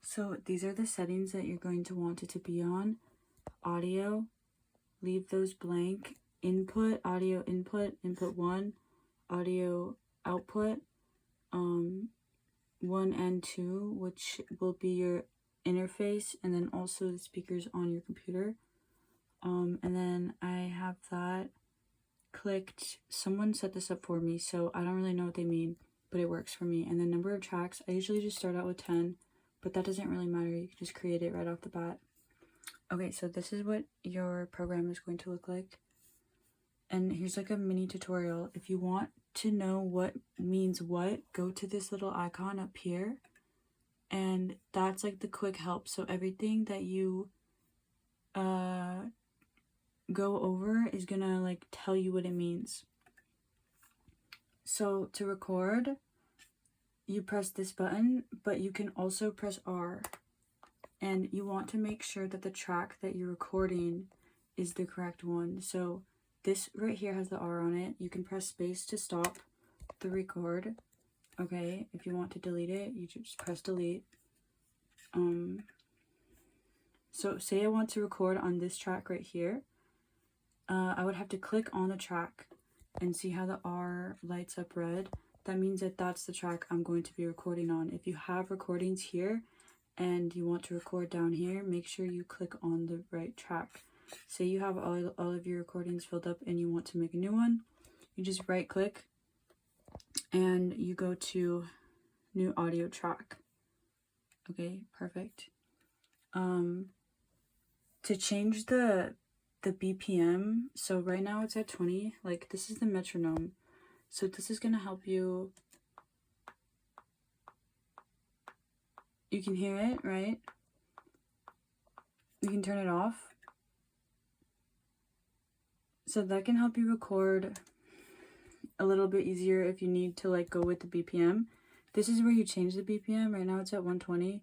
So these are the settings that you're going to want it to be on. Audio, leave those blank. Input, audio input, input 1, audio output, 1 and 2, which will be your interface, and then also the speakers on your computer. And then I have that clicked. Someone set this up for me, so I don't really know what they mean, but it works for me. And the number of tracks, I usually just start out with 10, but that doesn't really matter. You can just create it right off the bat. Okay, so this is what your program is going to look like. And here's like a mini tutorial. If you want to know what means what, go to this little icon up here. And that's like the quick help. So everything that you go over is gonna like tell you what it means. So to record, you press this button, but you can also press R. And you want to make sure that the track that you're recording is the correct one. So this right here has the R on it. You can press space to stop the record. Okay, if you want to delete it, you just press delete. So say I want to record on this track right here. I would have to click on the track and see how the R lights up red. That means that that's the track I'm going to be recording on. If you have recordings here and you want to record down here, make sure you click on the right track. Say you have all of your recordings filled up and you want to make a new one, you just right click and you go to new audio track. Okay, perfect. To change the BPM, so right now it's at 20, like this is the metronome. So this is going to help you. You can hear it, right? You can turn it off. So that can help you record a little bit easier if you need to like go with the BPM. This is where you change the BPM. Right now it's at 120,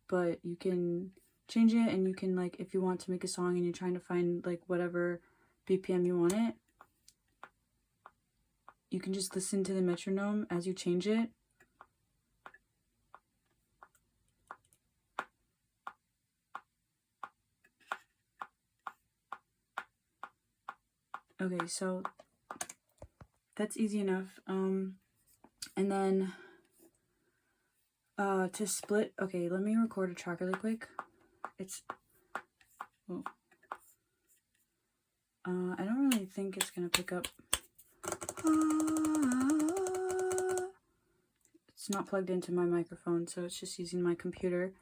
but you can change it, and you can like, if you want to make a song and you're trying to find like whatever BPM you want it, you can just listen to the metronome as you change it. Okay, so that's easy enough. And then to split, okay, let me record a track really quick. It's, oh. I don't really think it's gonna pick up. It's not plugged into my microphone, so it's just using my computer,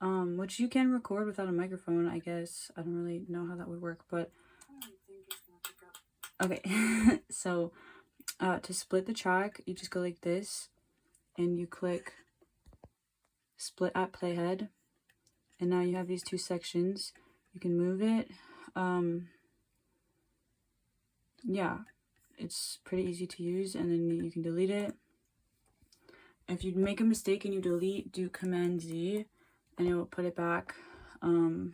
which you can record without a microphone, I guess. I don't really know how that would work, but okay. So to split the track, you just go like this and you click split at playhead, and now you have these two sections. You can move it. Yeah, it's pretty easy to use, and then you can delete it. If you make a mistake and you delete, do Command Z and it will put it back. I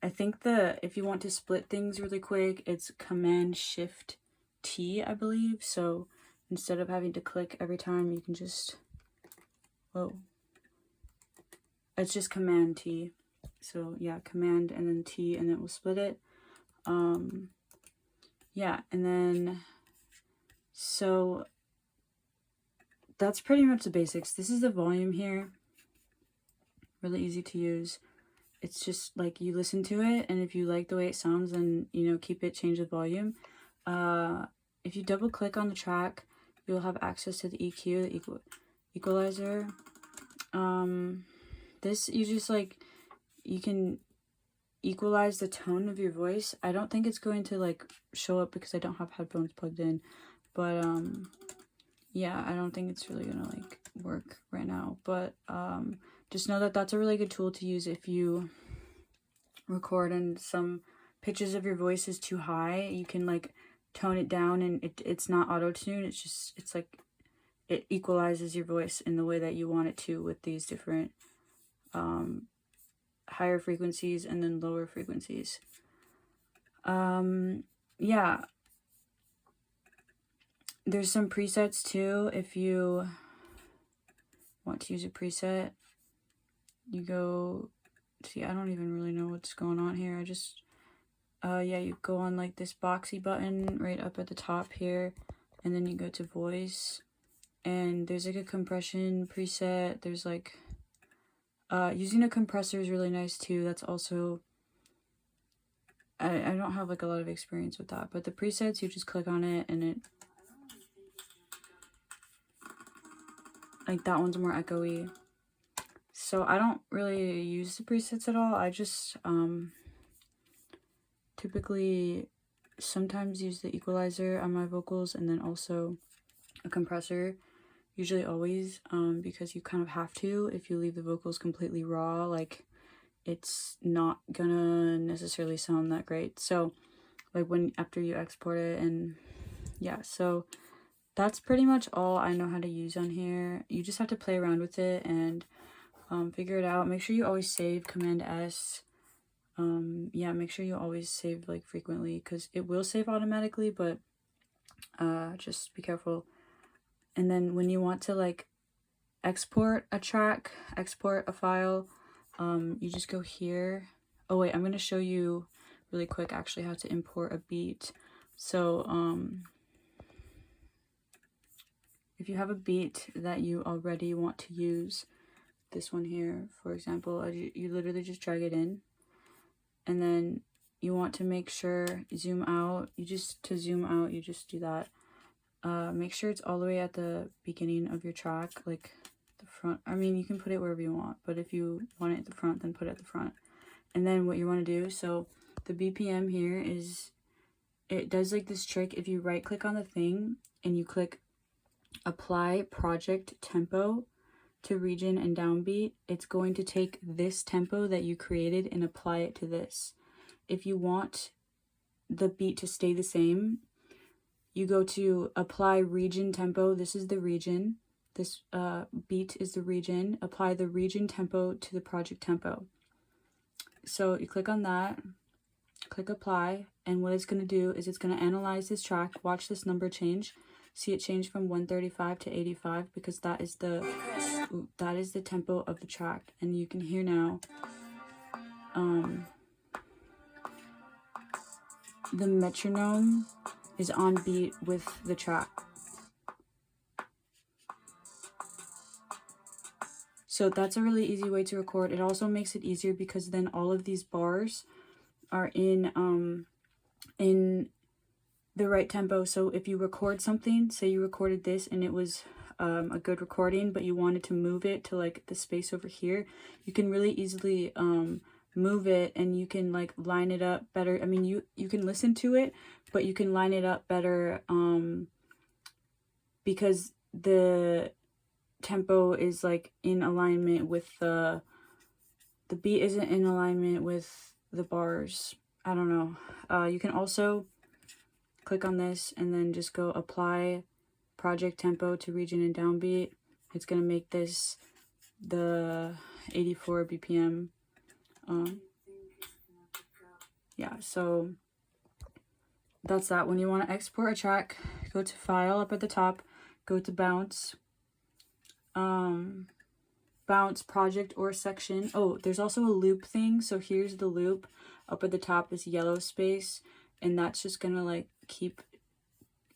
think if you want to split things really quick, it's Command Shift T, I believe. So instead of having to click every time, you can just, whoa, it's just Command T. So yeah, Command and then T, and it will split it. Yeah, and then, so that's pretty much the basics. This is the volume here. Really easy to use. It's just like you listen to it, and if you like the way it sounds, then, you know, keep it, change the volume. If you double click on the track, you'll have access to the EQ, the equalizer. This, you just like, you can equalize the tone of your voice. I don't think it's going to like show up because I don't have headphones plugged in, but yeah, I don't think it's really gonna like work right now, but just know that that's a really good tool to use if you record and some pitches of your voice is too high. You can like tone it down, and it's not auto-tune, it's like it equalizes your voice in the way that you want it to with these different higher frequencies and then lower frequencies. Yeah, there's some presets too if you want to use a preset. you go, see, I don't even really know what's going on here. I just, yeah, you go on like this boxy button right up at the top here, and then you go to voice, and there's like a compression preset. There's like, using a compressor is really nice too. That's also, I don't have like a lot of experience with that, but the presets, you just click on it and it, like that one's more echoey. So I don't really use the presets at all. I just typically sometimes use the equalizer on my vocals, and then also a compressor, usually always, because you kind of have to. If you leave the vocals completely raw, like it's not gonna necessarily sound that great. So like when after you export it, and yeah, so that's pretty much all I know how to use on here. You just have to play around with it and figure it out. Make sure you always save Command S. Yeah, make sure you always save like frequently, because it will save automatically, but just be careful. And then when you want to like export a track, export a file, you just go here. Oh wait, I'm gonna show you really quick actually how to import a beat. So if you have a beat that you already want to use, this one here, for example, you literally just drag it in, and then you want to make sure, zoom out, to zoom out, you just do that. Make sure it's all the way at the beginning of your track, like the front. I mean, you can put it wherever you want, but if you want it at the front, then put it at the front. And then what you want to do, so the BPM here is, it does like this trick. If you right click on the thing and you click apply project tempo to region and downbeat, it's going to take this tempo that you created and apply it to this. If you want the beat to stay the same, you go to apply region tempo. This is the region. This beat is the region. Apply the region tempo to the project tempo. So you click on that, click apply, and what it's going to do is it's going to analyze this track. Watch this number change. See it change from 135 to 85, because that is the tempo of the track. And you can hear now the metronome is on beat with the track. So that's a really easy way to record. It also makes it easier because then all of these bars are in the right tempo. So if you record something, say you recorded this and it was a good recording, but you wanted to move it to like the space over here, you can really easily move it, and you can like line it up better. I mean, you can listen to it, but you can line it up better because the tempo is like in alignment with the beat isn't in alignment with the bars. I don't know. You can also click on this and then just go apply project tempo to region and downbeat. It's gonna make this the 84 BPM. Yeah, so that's that. When you want to export a track, go to file up at the top, go to bounce, bounce project or section. Oh, there's also a loop thing. So here's the loop up at the top, this yellow space, and that's just gonna like keep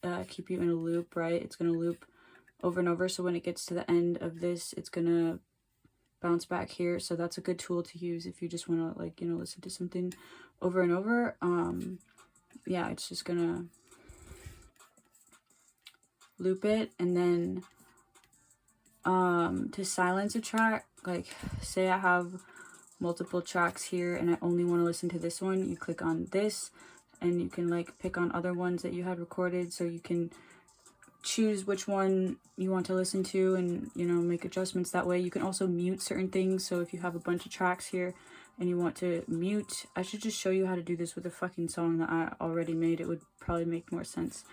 you in a loop, right? It's gonna loop over and over. So when it gets to the end of this, it's gonna bounce back here. So that's a good tool to use if you just want to like, you know, listen to something over and over. Yeah, it's just gonna loop it. And then to silence a track, like say I have multiple tracks here and I only want to listen to this one, you click on this and you can like pick on other ones that you had recorded, so you can choose which one you want to listen to and, you know, make adjustments that way. You can also mute certain things. So if you have a bunch of tracks here and you want to mute, I should just show you how to do this with a fucking song that I already made. It would probably make more sense.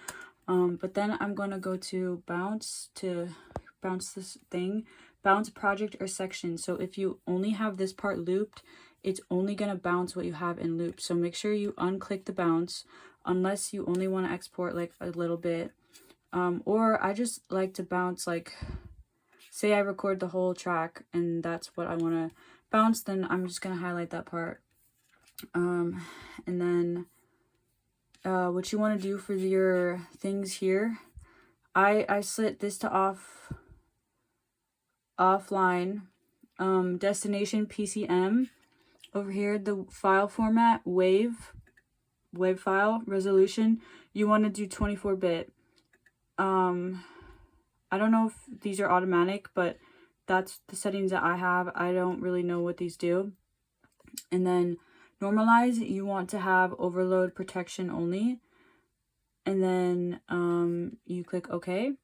But then I'm going to go to bounce this thing, bounce project or section. So if you only have this part looped, it's only going to bounce what you have in loop. So make sure you unclick the bounce unless you only want to export like a little bit. Or I just like to bounce like say I record the whole track and that's what I want to bounce, then I'm just going to highlight that part. And then what you want to do for your things here, I slit this to offline, destination PCM. Over here, the file format, WAV file, resolution, you want to do 24-bit. I don't know if these are automatic, but that's the settings that I have. I don't really know what these do. And then normalize, you want to have overload protection only. And then you click OK.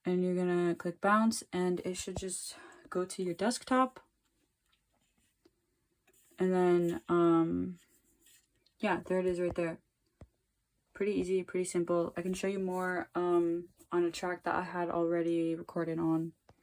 And you're going to click bounce, and it should just go to your desktop. And then, yeah, there it is right there. Pretty easy, pretty simple. I can show you more on a track that I had already recorded on.